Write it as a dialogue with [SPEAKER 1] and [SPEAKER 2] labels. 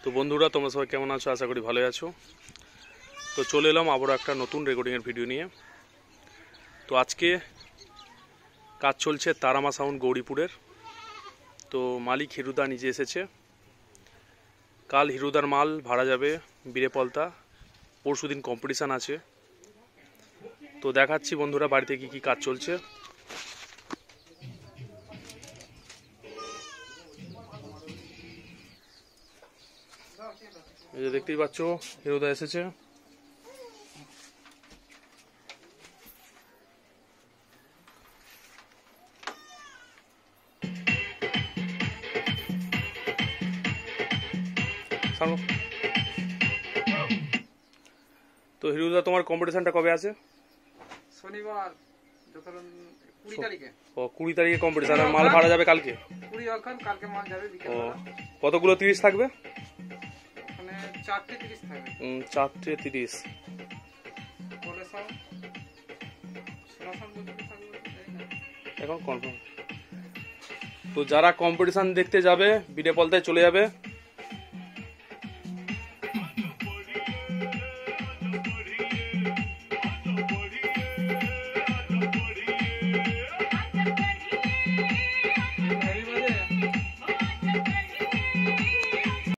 [SPEAKER 1] তো বন্ধুরা, তোমরা সবাই কেমন আছো? আশা করি ভালোই আছো। তো চলে এলাম আবারও একটা নতুন রেকর্ডিংয়ের ভিডিও নিয়ে। তো আজকে কাজ চলছে তারামা সাউন্ড গৌরীপুরের। তো মালিক হিরুদা নিজে এসেছে। কাল হিরুদার মাল ভাড়া যাবে বীরেপলতা, পরশু দিন কম্পিটিশান আছে। তো দেখাচ্ছি বন্ধুরা বাড়িতে কি কি কাজ চলছে। এই যে দেখতেই পাচ্ছ হিরুদা এসেছে। তো হিরুদা, তোমার কম্পিটিশনটা কবে আছে?
[SPEAKER 2] শনিবার 20 তারিখে।
[SPEAKER 1] ও 20 তারিখে কম্পিটিশন, আর মাল ভাড়া যাবে কালকে।
[SPEAKER 2] 20 অক্ষণ কালকে মাল যাবে বিকেল
[SPEAKER 1] ও
[SPEAKER 2] বেলা।
[SPEAKER 1] কতগুলো 30 থাকবে?
[SPEAKER 2] মানে 4টে 30 থাকবে।
[SPEAKER 1] 4টে 30।
[SPEAKER 2] বলে সব সোনাসান পর্যন্ত থাকবে
[SPEAKER 1] এখন কনফার্ম। তো যারা কম্পিটিশন দেখতে যাবে বীরেপলতায় চলে যাবে।